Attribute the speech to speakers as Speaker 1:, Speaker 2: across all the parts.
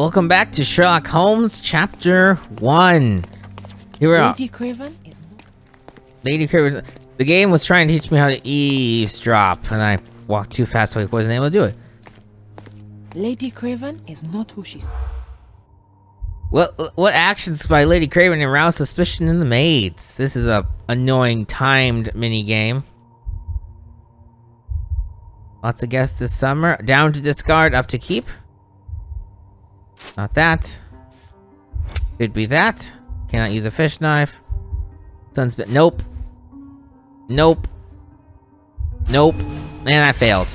Speaker 1: Welcome back to Sherlock Holmes, Chapter 1. Here we are.
Speaker 2: Lady Craven is not...
Speaker 1: Lady Craven. The game was trying to teach me how to eavesdrop, and I walked too fast, so I wasn't able to do it.
Speaker 2: Lady Craven is not who she says.
Speaker 1: What actions by Lady Craven aroused suspicion in the maids? This is a annoying timed mini game. Lots of guests this summer. Down to discard, up to keep. Not that. Could be that. Cannot use a fish knife. Sunspit. Nope. Nope. Nope. And I failed.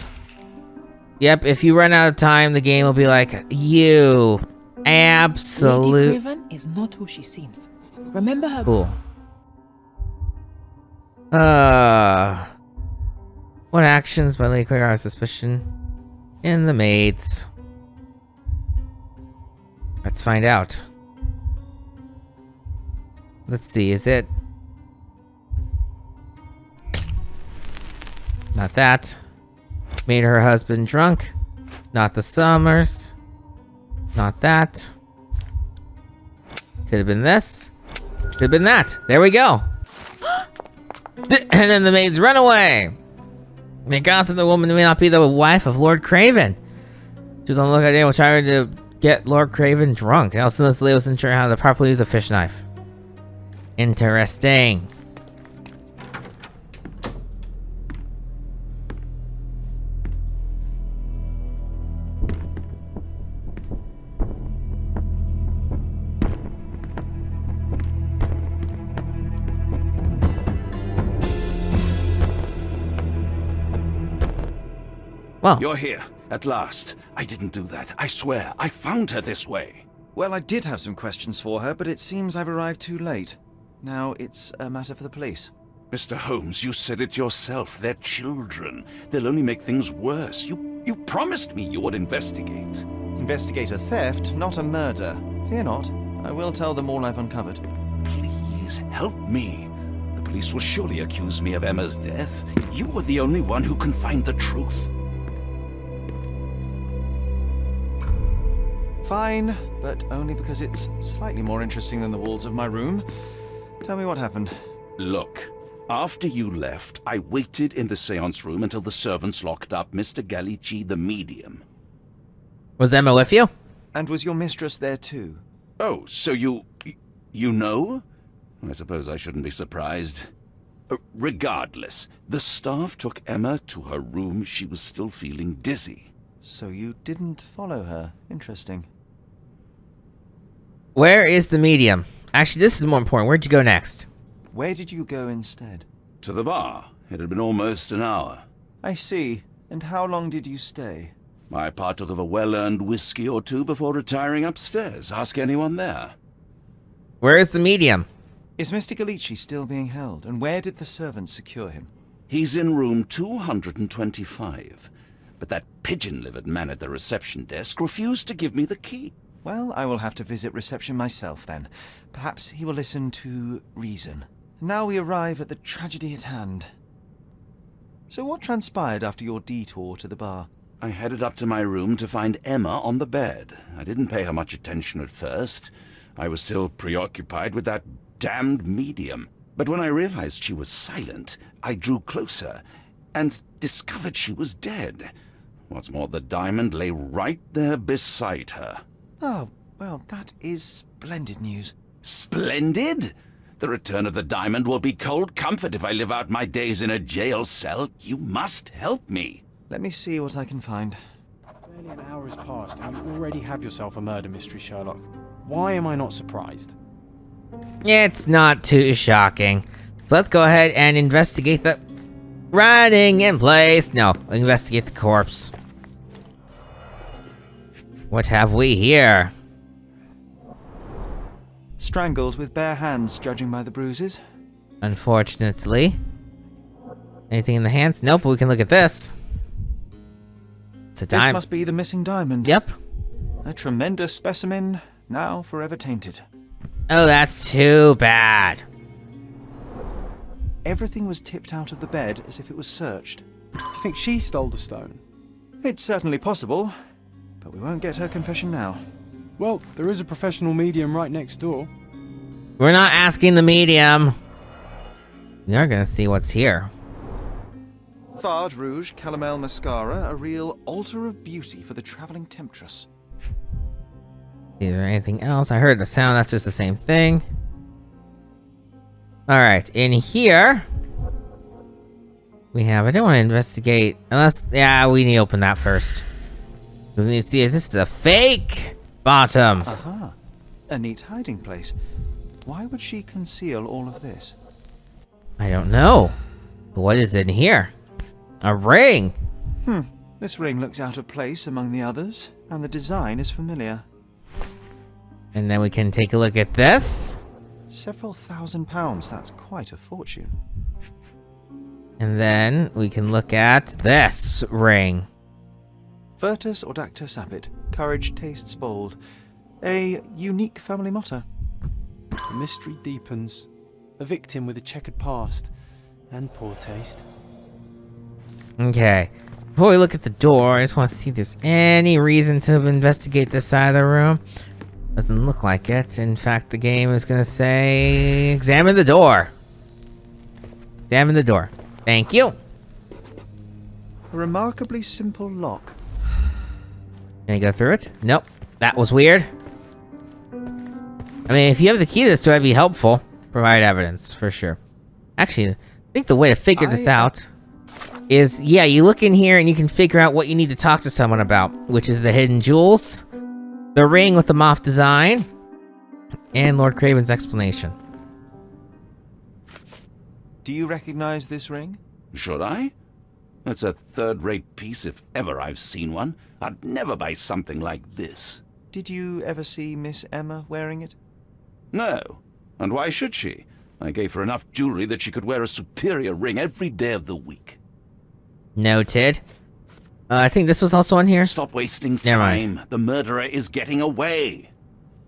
Speaker 1: Yep, if you run out of time, the game will be like, you absolute...
Speaker 2: Lady Craven is not who she seems. Remember her...
Speaker 1: Cool. What actions by Lady Craven are suspicion in the maids? Let's find out. Let's see, is it... Not that. Made her husband drunk. Not the Summers. Not that. Could have been this. Could have been that. There we go. And then the maids run away. They gossip the woman may not be the wife of Lord Craven. She was on the lookout. They will try to get Lord Craven drunk. Also, this lady wasn't sure how to properly use a fish knife. Interesting. Well,
Speaker 3: you're here, at last. I didn't do that. I swear, I found her this way.
Speaker 4: Well, I did have some questions for her, but it seems I've arrived too late. Now it's a matter for the police.
Speaker 3: Mr. Holmes, you said it yourself. They're children. They'll only make things worse. You promised me you would investigate.
Speaker 4: Investigate a theft, not a murder. Fear not. I will tell them all I've uncovered.
Speaker 3: Please, help me. The police will surely accuse me of Emma's death. You were the only one who can find the truth.
Speaker 4: Fine, but only because it's slightly more interesting than the walls of my room. Tell me what happened.
Speaker 3: Look, after you left, I waited in the seance room until the servants locked up Mr. Gallici, the medium.
Speaker 1: Was Emma with you?
Speaker 4: And was your mistress there too?
Speaker 3: Oh, so you know? I suppose I shouldn't be surprised. Regardless, the staff took Emma to her room. She was still feeling dizzy.
Speaker 4: So you didn't follow her. Interesting.
Speaker 1: Where is the medium? Actually, this is more important. Where'd you go next?
Speaker 4: Where did you go instead?
Speaker 3: To the bar. It had been almost an hour.
Speaker 4: I see. And how long did you stay?
Speaker 3: I partook of a well-earned whiskey or two before retiring upstairs. Ask anyone there.
Speaker 1: Where is the medium?
Speaker 4: Is Mr. Gallici still being held? And where did the servants secure him?
Speaker 3: He's in room 225. But that pigeon-livered man at the reception desk refused to give me the key.
Speaker 4: Well, I will have to visit reception myself then. Perhaps he will listen to reason. Now we arrive at the tragedy at hand. So what transpired after your detour to the bar?
Speaker 3: I headed up to my room to find Emma on the bed. I didn't pay her much attention at first. I was still preoccupied with that damned medium. But when I realized she was silent, I drew closer and discovered she was dead. What's more, the diamond lay right there beside her.
Speaker 4: Oh, well, that is splendid news.
Speaker 3: Splendid? The return of the diamond will be cold comfort if I live out my days in a jail cell. You must help me.
Speaker 4: Let me see what I can find.
Speaker 5: Barely an hour has passed and you already have yourself a murder mystery, Sherlock. Why am I not surprised?
Speaker 1: It's not too shocking. So let's go ahead and investigate the... Running in place. No, investigate the corpse. What have we here?
Speaker 4: Strangled with bare hands, judging by the bruises.
Speaker 1: Unfortunately. Anything in the hands? Nope, but we can look at this. It's a
Speaker 4: This
Speaker 1: diamond.
Speaker 4: must be the missing diamond.
Speaker 1: Yep.
Speaker 4: A tremendous specimen, now forever tainted.
Speaker 1: Oh, that's too bad.
Speaker 4: Everything was tipped out of the bed as if it was searched.
Speaker 5: Do you think she stole the stone?
Speaker 4: It's certainly possible, but we won't get her confession now.
Speaker 5: Well, there is a professional medium right next door.
Speaker 1: We're not asking the medium. We are gonna see what's here.
Speaker 4: Fard Rouge Calomel Mascara, a real altar of beauty for the travelling temptress.
Speaker 1: Is there anything else? I heard the sound, that's just the same thing. Alright, in here... I don't want to investigate, unless, yeah, we need to open that first. We need to see if this is a fake bottom.
Speaker 4: Aha, a neat hiding place. Why would she conceal all of this?
Speaker 1: I don't know. What is in here? A ring.
Speaker 4: This ring looks out of place among the others, and the design is familiar.
Speaker 1: And then we can take a look at this.
Speaker 4: Several £1,000s, that's quite a fortune.
Speaker 1: And then we can look at this ring.
Speaker 4: Virtus Audacta Sapit, courage tastes bold. A unique family motto.
Speaker 5: The mystery deepens. A victim with a checkered past and poor taste.
Speaker 1: Okay. Before we look at the door, I just want to see if there's any reason to investigate this side of the room. Doesn't look like it. In fact, the game is going to say, examine the door. Examine the door. Thank you.
Speaker 4: A remarkably simple lock.
Speaker 1: Can I go through it? Nope. That was weird. I mean, if you have the key to this door, that'd be helpful. Provide evidence, for sure. Actually, I think the way to figure this out is, yeah, you look in here and you can figure out what you need to talk to someone about, which is the hidden jewels, the ring with the moth design, and Lord Craven's explanation.
Speaker 4: Do you recognize this ring?
Speaker 3: Should I? It's a third-rate piece if ever I've seen one. I'd never buy something like this.
Speaker 4: Did you ever see Miss Emma wearing it?
Speaker 3: No. And why should she? I gave her enough jewelry that she could wear a superior ring every day of the week.
Speaker 1: Noted. I think this was also on here.
Speaker 3: Stop wasting
Speaker 1: Never mind.
Speaker 3: time. The murderer is getting away.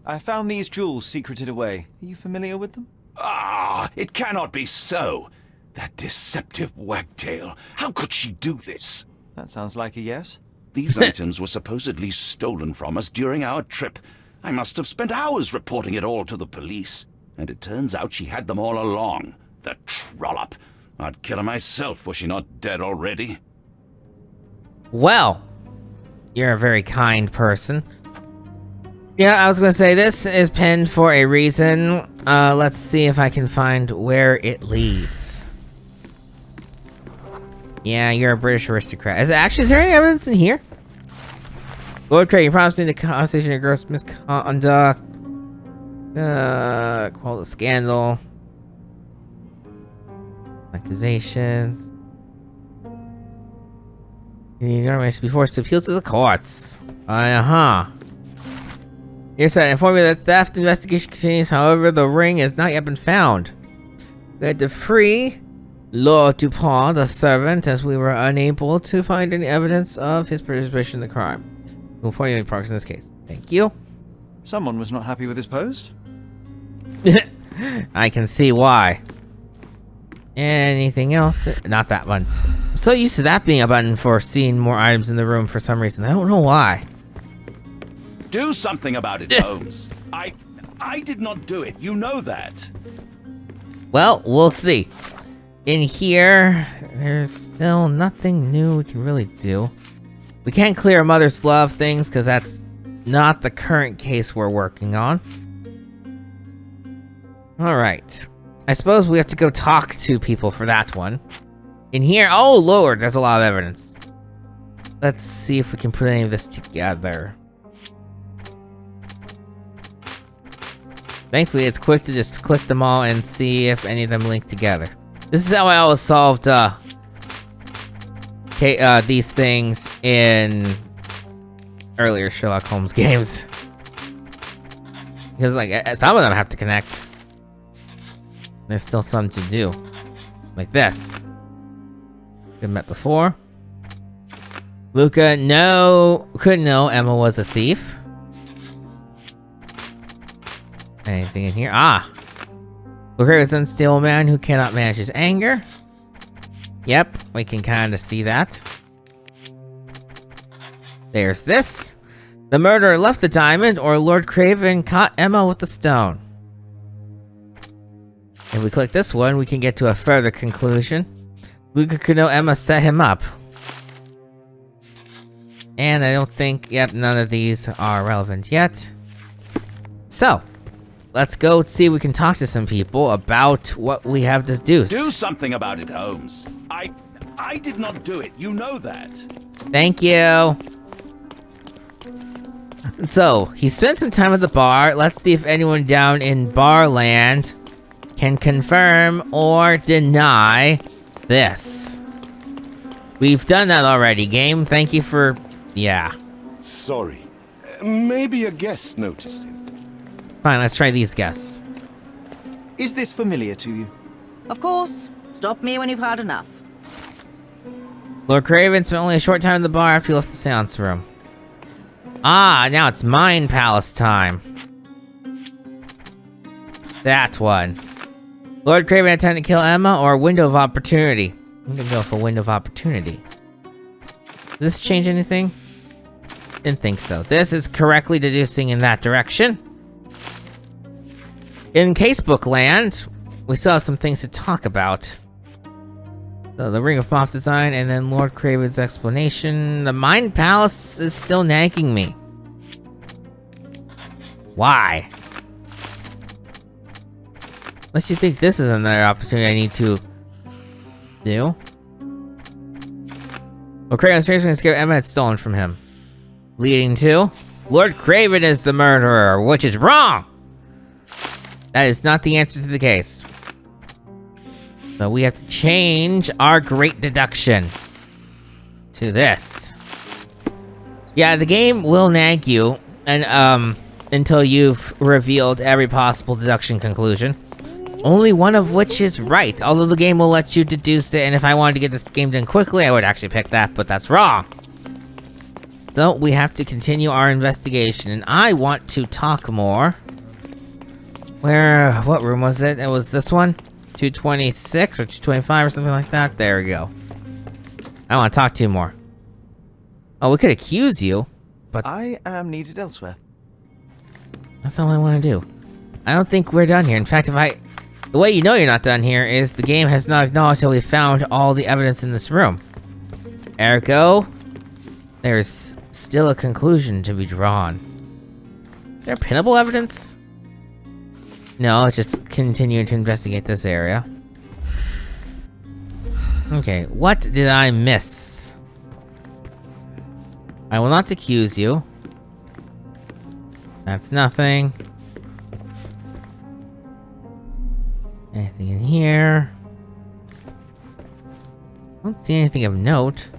Speaker 4: I found these jewels secreted away. Are you familiar with them?
Speaker 3: Ah, it cannot be so. That deceptive wagtail. How could she do this?
Speaker 4: That sounds like a yes.
Speaker 3: These items were supposedly stolen from us during our trip. I must have spent hours reporting it all to the police. And it turns out she had them all along. The trollop. I'd kill her myself were she not dead already.
Speaker 1: Well, you're a very kind person. Yeah, I was gonna say, this is penned for a reason. Let's see if I can find where it leads. Yeah, you're a British aristocrat. Is there any evidence in here? Lord Craig, you promised me the conversation of gross misconduct. Call the scandal. Accusations. The government should be forced to appeal to the courts. Yes, sir. Inform me that theft investigation continues. However, the ring has not yet been found. We had to free Lord Dupont, the servant, as we were unable to find any evidence of his participation in the crime. We'll inform you of any progress in this case. Thank you.
Speaker 4: Someone was not happy with his post.
Speaker 1: I can see why. Anything else? Not that one. I'm so used to that being a button for seeing more items in the room for some reason. I don't know why.
Speaker 3: Do something about it, Holmes. I did not do it. You know that.
Speaker 1: Well, we'll see. In here, there's still nothing new we can really do. We can't clear mother's love things because that's not the current case we're working on. Alright. I suppose we have to go talk to people for that one. In here, oh lord, there's a lot of evidence. Let's see if we can put any of this together. Thankfully, it's quick to just click them all and see if any of them link together. This is how I always solved these things in earlier Sherlock Holmes games. Because like some of them have to connect. There's still some to do. Like this. Been met before. Luca, couldn't know Emma was a thief. Anything in here? Luca is an unstable man who cannot manage his anger. Yep, we can kind of see that. There's this. The murderer left the diamond, or Lord Craven caught Emma with the stone. If we click this one, we can get to a further conclusion. Luca could know Emma set him up. And I don't think, yep, none of these are relevant yet. So, let's go see if we can talk to some people about what we have deduced.
Speaker 3: Do something about it, Holmes. I did not do it. You know that.
Speaker 1: Thank you. So, he spent some time at the bar. Let's see if anyone down in Barland can confirm or deny this. We've done that already, game. Thank you for... yeah.
Speaker 6: Sorry. Maybe a guest noticed him.
Speaker 1: Fine, let's try these guests.
Speaker 4: Is this familiar to you?
Speaker 7: Of course. Stop me when you've had enough.
Speaker 1: Lord Craven spent only a short time in the bar after he left the seance room. Ah, now it's Mind Palace time. That one. Lord Craven had time to kill Emma, or Window of Opportunity. I'm gonna go for Window of Opportunity. Does this change anything? Didn't think so. This is correctly deducing in that direction. In Casebook Land, we still have some things to talk about. So the Ring of Moth design, and then Lord Craven's explanation. The Mind Palace is still nagging me. Why? Unless you think this is another opportunity I need to do. Well, Craven's going to scare Emma had stolen from him. Leading to Lord Craven is the murderer, which is wrong! That is not the answer to the case. So we have to change our great deduction to this. Yeah, the game will nag you and until you've revealed every possible deduction conclusion. Only one of which is right, although the game will let you deduce it, and if I wanted to get this game done quickly, I would actually pick that, but that's wrong. So we have to continue our investigation, and I want to talk more. What room was it? It was this one? 226 or 225 or something like that? There we go. I want to talk to you more. Oh, we could accuse you, but...
Speaker 4: I am needed elsewhere.
Speaker 1: That's not what I want to do. I don't think we're done here. In fact, the way you know you're not done here is the game has not acknowledged that we found all the evidence in this room. Ergo, there's still a conclusion to be drawn. Is there pinnable evidence? No, let's just continue to investigate this area. Okay, what did I miss? I will not accuse you. That's nothing. Anything in here? I don't see anything of note.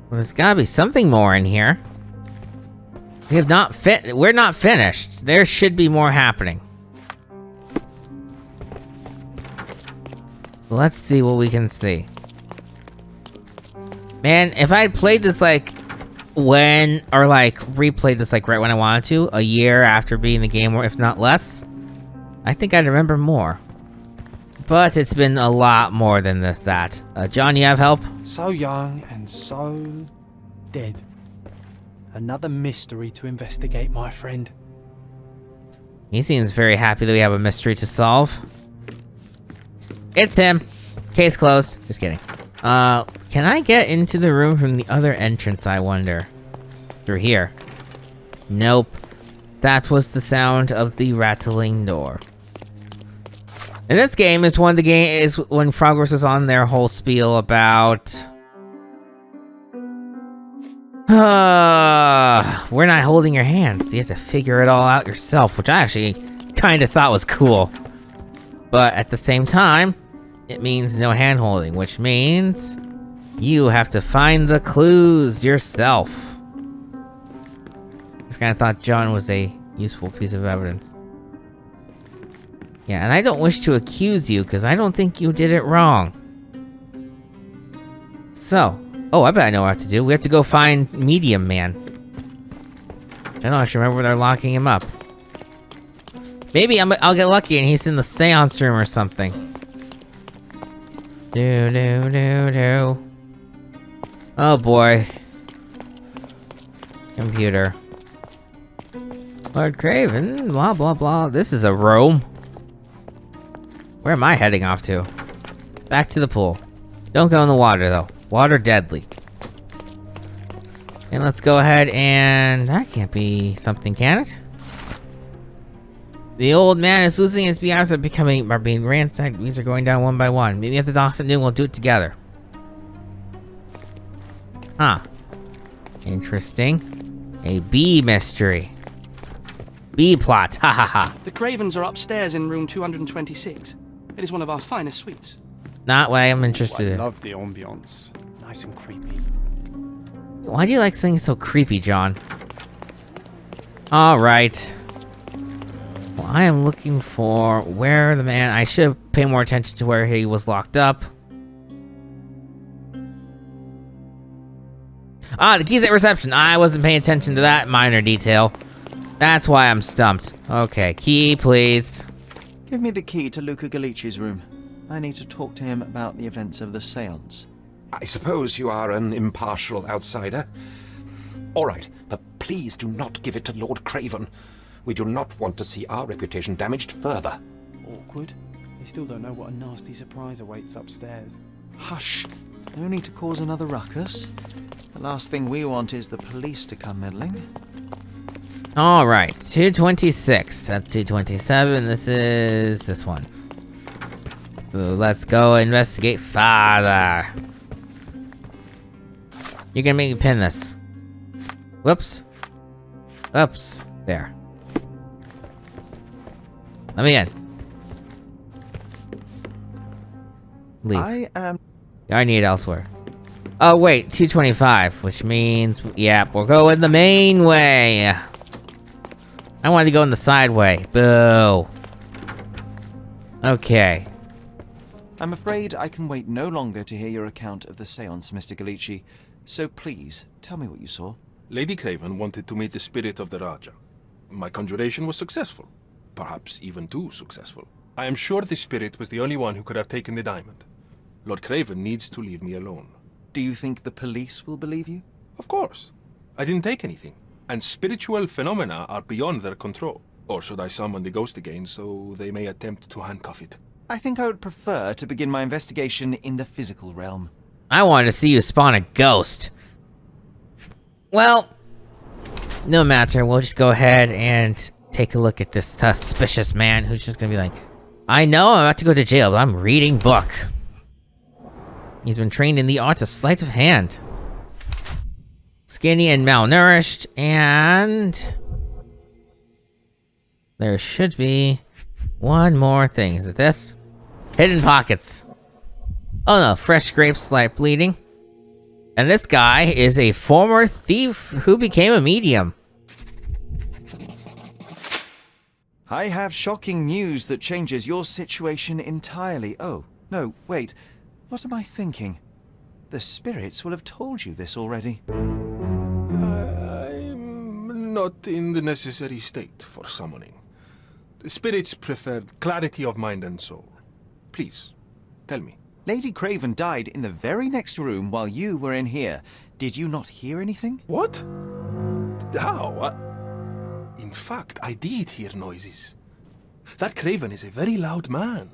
Speaker 1: Well, there's gotta be something more in here. We're not finished. There should be more happening. Let's see what we can see. Man, if I had played this replayed this right when I wanted to, a year after beating the game, or if not less, I think I'd remember more. But it's been a lot more than that. John, you have help?
Speaker 5: So young and so dead. Another mystery to investigate, my friend.
Speaker 1: He seems very happy that we have a mystery to solve. It's him. Case closed. Just kidding. Can I get into the room from the other entrance, I wonder? Through here. Nope. That was the sound of the rattling door. And this game is when Frogverse was on their whole spiel about... we're not holding your hands. You have to figure it all out yourself, which I actually kind of thought was cool. But at the same time, it means no hand holding, which means you have to find the clues yourself. Just kind of thought John was a useful piece of evidence. Yeah, and I don't wish to accuse you, because I don't think you did it wrong. So, oh, I bet I know what to do. We have to go find Medium Man. I don't actually remember where they're locking him up. Maybe I'll get lucky and he's in the seance room or something. Oh boy. Computer. Lord Craven, blah blah blah. This is a room. Where am I heading off to? Back to the pool. Don't go in the water though. Water deadly. And let's go ahead and... That can't be something, can it? The old man is losing his BRs are being ransacked. These are going down one by one. Maybe at the docks at noon we'll do it together. Huh. Interesting. A B mystery. B plot. Ha ha ha.
Speaker 8: The Cravens are upstairs in room 226. It is one of our finest suites.
Speaker 1: Not what I'm interested
Speaker 5: I
Speaker 1: in.
Speaker 5: love the ambience. Nice and creepy.
Speaker 1: Why do you like things so creepy, John? Alright. Well, I am looking for where the man... I should pay more attention to where he was locked up. Ah, the key's at reception. I wasn't paying attention to that minor detail. That's why I'm stumped. Okay, key, please.
Speaker 4: Give me the key to Luca Galici's room. I need to talk to him about the events of the séance.
Speaker 6: I suppose you are an impartial outsider. All right, but please do not give it to Lord Craven. We do not want to see our reputation damaged further.
Speaker 5: Awkward. They still don't know what a nasty surprise awaits upstairs.
Speaker 4: Hush. No need to cause another ruckus. The last thing we want is the police to come meddling.
Speaker 1: Alright, 226. That's 227. This is this one. So let's go investigate farther. You're gonna make me pin this. Whoops. Oops. There. Let me in. Leave. I need it elsewhere. Oh wait, 225, which means, yep, we'll go in the main way. I wanted to go in the side way. Boo. Okay.
Speaker 4: I'm afraid I can wait no longer to hear your account of the séance, Mr. Galici. So please, tell me what you saw.
Speaker 9: Lady Craven wanted to meet the spirit of the Raja. My conjuration was successful. Perhaps even too successful. I am sure the spirit was the only one who could have taken the diamond. Lord Craven needs to leave me alone.
Speaker 4: Do you think the police will believe you?
Speaker 9: Of course. I didn't take anything. And spiritual phenomena are beyond their control. Or should I summon the ghost again so they may attempt to handcuff it?
Speaker 4: I think I would prefer to begin my investigation in the physical realm.
Speaker 1: I wanted to see you spawn a ghost. Well, no matter. We'll just go ahead and take a look at this suspicious man who's just gonna be like, I know I'm about to go to jail, but I'm reading book. He's been trained in the art of sleight of hand. Skinny and malnourished, and there should be one more thing. Is it this? Hidden pockets. Oh no, fresh scrapes, slight bleeding. And this guy is a former thief who became a medium.
Speaker 4: I have shocking news that changes your situation entirely. Oh, no, wait. What am I thinking? The spirits will have told you this already.
Speaker 9: I'm not in the necessary state for summoning. The spirits preferred clarity of mind and soul. Please, tell me.
Speaker 4: Lady Craven died in the very next room while you were in here. Did you not hear anything?
Speaker 9: What? How? In fact, I did hear noises. That Craven is a very loud man.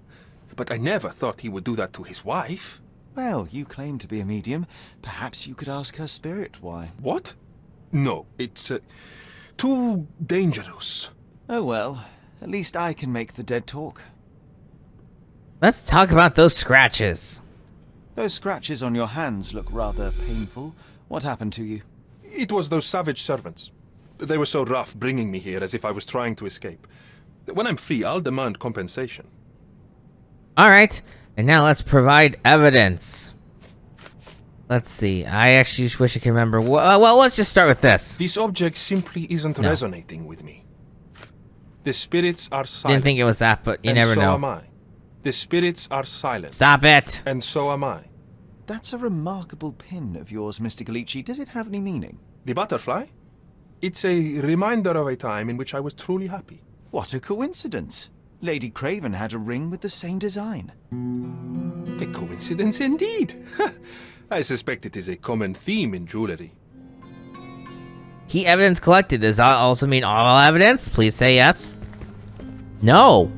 Speaker 9: But I never thought he would do that to his wife.
Speaker 4: Well, you claim to be a medium. Perhaps you could ask her spirit why.
Speaker 9: What? No, it's too dangerous.
Speaker 4: Oh well, at least I can make the dead talk.
Speaker 1: Let's talk about those scratches.
Speaker 4: Those scratches on your hands look rather painful. What happened to you?
Speaker 9: It was those savage servants. They were so rough bringing me here as if I was trying to escape. When I'm free, I'll demand compensation.
Speaker 1: Alright, and now let's provide evidence. Let's see, I actually wish I could remember. Well, let's just start with this.
Speaker 9: This object simply isn't resonating with me. The spirits are silent.
Speaker 1: Didn't think it was that, but you never know.
Speaker 9: And so am I. The spirits are silent.
Speaker 1: Stop it!
Speaker 9: And so am I.
Speaker 4: That's a remarkable pin of yours, Mr. Galici. Does it have any meaning?
Speaker 9: The butterfly? It's a reminder of a time in which I was truly happy.
Speaker 4: What a coincidence. Lady Craven had a ring with the same design.
Speaker 9: A coincidence indeed. I suspect it is a common theme in jewelry.
Speaker 1: Key evidence collected. Does that also mean all evidence? Please say yes. No.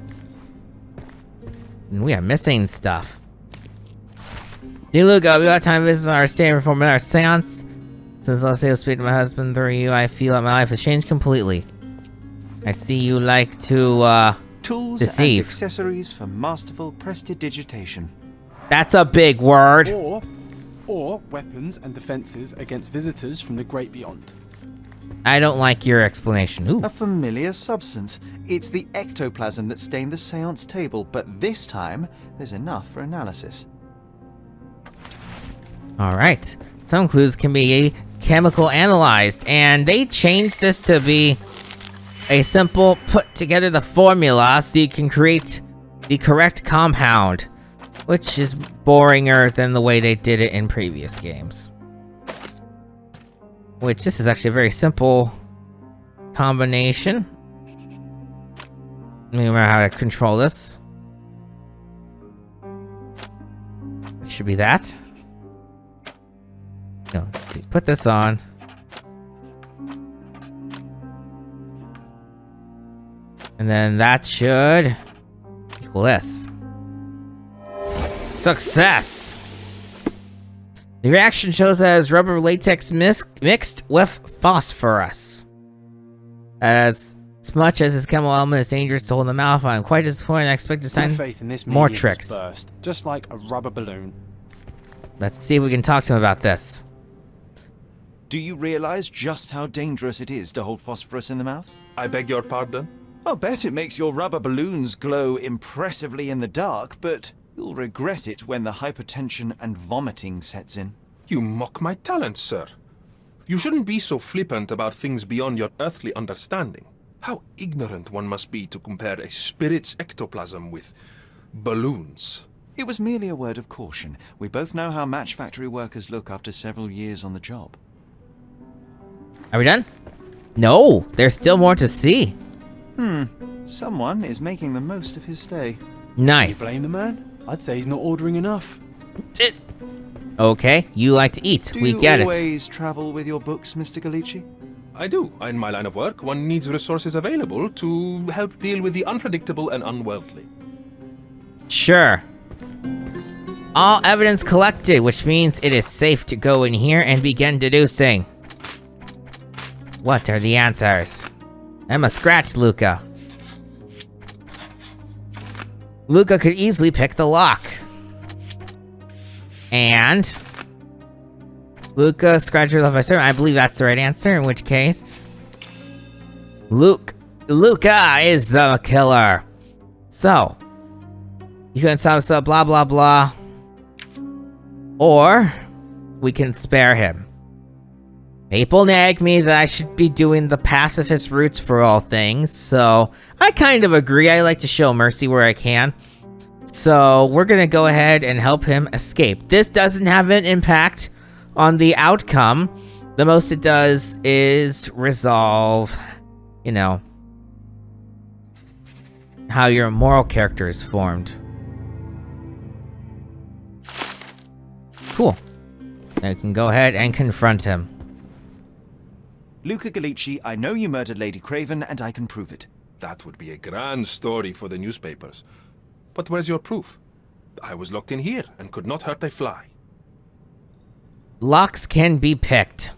Speaker 1: We are missing stuff. Dear Luca, we got time to visit our stay and perform our seance. Since last day I was speaking to my husband through you, I feel that my life has changed completely. I see you like to,
Speaker 4: Tools
Speaker 1: deceive.
Speaker 4: and accessories for masterful prestidigitation.
Speaker 1: That's a big word.
Speaker 5: Or weapons and defenses against visitors from the great beyond.
Speaker 1: I don't like your explanation. Ooh.
Speaker 4: A familiar substance. It's the ectoplasm that stained the seance table, but this time, there's enough for analysis.
Speaker 1: Alright. Some clues can be chemical analyzed, and they changed this to be a simple put together the formula so you can create the correct compound, which is boringer than the way they did it in previous games. Which, this is actually a very simple combination. Let me remember how to control this. It should be that. No, let's see, put this on. And then that should equal this. Success! The reaction shows as rubber latex mixed with phosphorus. As much as this chemical element is dangerous to hold in the mouth, I'm quite disappointed. I expect to
Speaker 5: My
Speaker 1: find
Speaker 5: faith in this
Speaker 1: more
Speaker 5: medium
Speaker 1: tricks.
Speaker 5: has burst, just like a rubber balloon.
Speaker 1: Let's see if we can talk to him about this.
Speaker 4: Do you realize just how dangerous it is to hold phosphorus in the mouth?
Speaker 9: I beg your pardon?
Speaker 4: I'll bet it makes your rubber balloons glow impressively in the dark, but you'll regret it when the hypertension and vomiting sets in.
Speaker 9: You mock my talent, sir. You shouldn't be so flippant about things beyond your earthly understanding. How ignorant one must be to compare a spirit's ectoplasm with balloons.
Speaker 4: It was merely a word of caution. We both know how match factory workers look after several years on the job.
Speaker 1: Are we done? No, there's still more to see.
Speaker 4: Someone is making the most of his stay.
Speaker 1: Nice.
Speaker 5: You blame the man? I'd say he's not ordering enough.
Speaker 1: Okay, you like to eat.
Speaker 4: Do
Speaker 1: We
Speaker 4: you
Speaker 1: get it.
Speaker 4: always travel with your books, Mr. Galici?
Speaker 9: I do. In my line of work, one needs resources available to help deal with the unpredictable and unworldly.
Speaker 1: Sure. All evidence collected, which means it is safe to go in here and begin deducing. What are the answers? Emma scratched Luca. Luca could easily pick the lock. And Luca scratched her left by servant. I believe that's the right answer, in which case Luca is the killer. So you can stop blah blah blah. Or we can spare him. People nag me that I should be doing the pacifist routes for all things, so I kind of agree. I like to show mercy where I can. So we're gonna go ahead and help him escape. This doesn't have an impact on the outcome. The most it does is resolve, you know, how your moral character is formed. Cool. Now we can go ahead and confront him.
Speaker 4: Luca Galici, I know you murdered Lady Craven, and I can prove it.
Speaker 9: That would be a grand story for the newspapers. But where's your proof? I was locked in here and could not hurt a fly.
Speaker 1: Locks can be picked.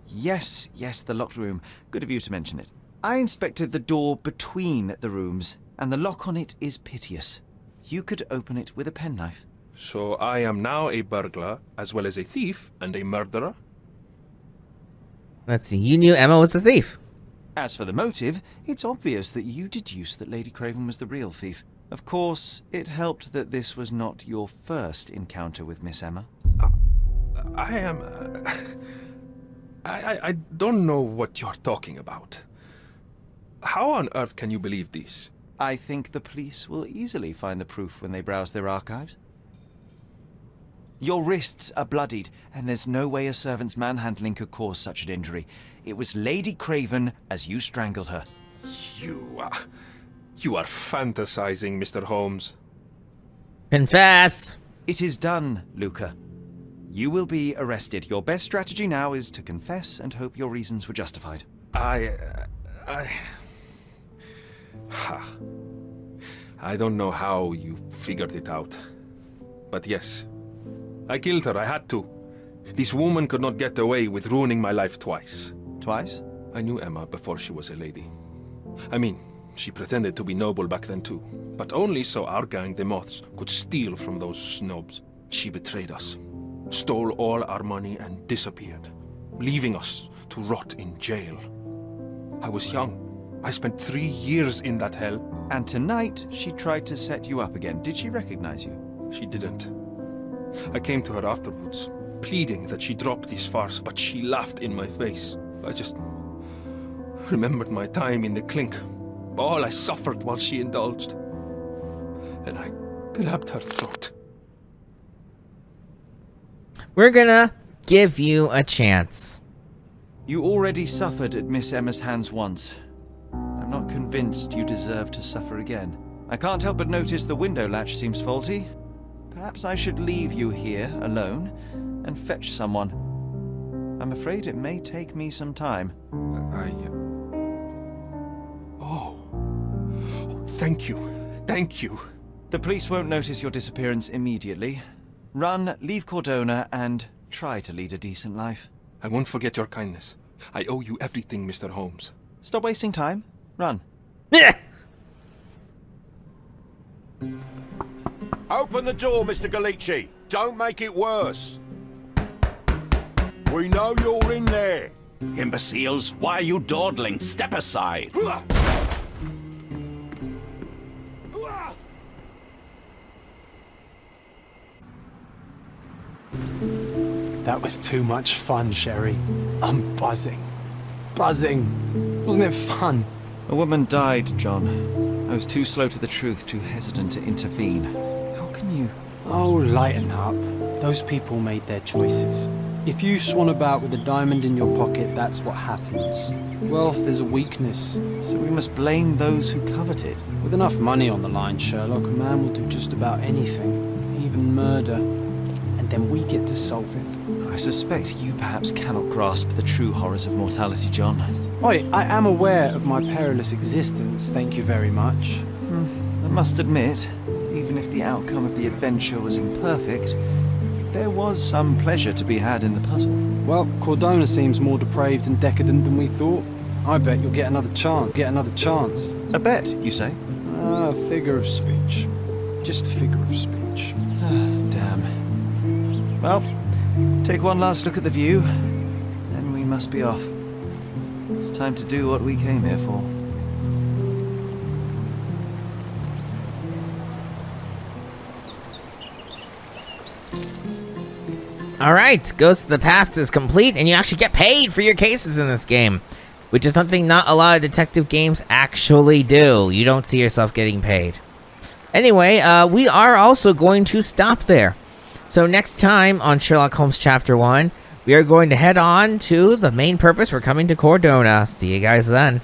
Speaker 4: Yes, the locked room. Good of you to mention it. I inspected the door between the rooms, and the lock on it is piteous. You could open it with a penknife.
Speaker 9: So I am now a burglar, as well as a thief and a murderer?
Speaker 1: Let's see, you knew Emma was the thief.
Speaker 4: As for the motive, it's obvious that you deduced that Lady Craven was the real thief. Of course, it helped that this was not your first encounter with Miss Emma.
Speaker 9: I am... I don't know what you're talking about. How on earth can you believe this?
Speaker 4: I think the police will easily find the proof when they browse their archives. Your wrists are bloodied, and there's no way a servant's manhandling could cause such an injury. It was Lady Craven as you strangled her.
Speaker 9: You are fantasizing, Mr. Holmes.
Speaker 1: Confess!
Speaker 4: It is done, Luca. You will be arrested. Your best strategy now is to confess and hope your reasons were justified.
Speaker 9: I don't know how you figured it out. But yes, I killed her. I had to. This woman could not get away with ruining my life twice.
Speaker 4: Twice?
Speaker 9: I knew Emma before she was a lady. I mean, she pretended to be noble back then too. But only so our gang, the Moths, could steal from those snobs. She betrayed us, stole all our money and disappeared, leaving us to rot in jail. I was young. I spent 3 years in that hell.
Speaker 4: And tonight, she tried to set you up again. Did she recognize you?
Speaker 9: She didn't. I came to her afterwards, pleading that she drop this farce, but she laughed in my face. I just remembered my time in the clink, all I suffered while she indulged. And I grabbed her throat.
Speaker 1: We're gonna give you a chance.
Speaker 4: You already suffered at Miss Emma's hands once. I'm not convinced you deserve to suffer again. I can't help but notice the window latch seems faulty. Perhaps I should leave you here alone and fetch someone. I'm afraid it may take me some time.
Speaker 9: Thank you. Thank you.
Speaker 4: The police won't notice your disappearance immediately. Run, leave Cordona, and try to lead a decent life.
Speaker 9: I won't forget your kindness. I owe you everything, Mr. Holmes.
Speaker 4: Stop wasting time. Run.
Speaker 10: Open the door, Mr. Galici. Don't make it worse. We know you're in there.
Speaker 3: Imbeciles, why are you dawdling? Step aside.
Speaker 5: That was too much fun, Sherry. I'm buzzing. Buzzing. Wasn't it fun?
Speaker 4: A woman died, John. I was too slow to the truth, too hesitant to intervene. How can you...
Speaker 5: Oh, lighten up. Those people made their choices. If you swan about with a diamond in your pocket, that's what happens. Wealth is a weakness.
Speaker 4: So we must blame those who covet it.
Speaker 5: With enough money on the line, Sherlock, a man will do just about anything. Even murder. And then we get to solve it.
Speaker 4: I suspect you perhaps cannot grasp the true horrors of mortality, John.
Speaker 5: Oi, I am aware of my perilous existence, thank you very much.
Speaker 4: I must admit, even if the outcome of the adventure was imperfect, there was some pleasure to be had in the puzzle.
Speaker 5: Well, Cordona seems more depraved and decadent than we thought. I bet you'll get another chance.
Speaker 4: A bet, you say?
Speaker 5: A figure of speech. Just a figure of speech.
Speaker 4: Damn. Well, take one last look at the view, then we must be off. It's time to do what we came here for.
Speaker 1: Alright, Ghost of the Past is complete, and you actually get paid for your cases in this game, which is something not a lot of detective games actually do. You don't see yourself getting paid. Anyway, we are also going to stop there. So next time on Sherlock Holmes Chapter 1, we are going to head on to the main purpose. We're coming to Cordona. See you guys then.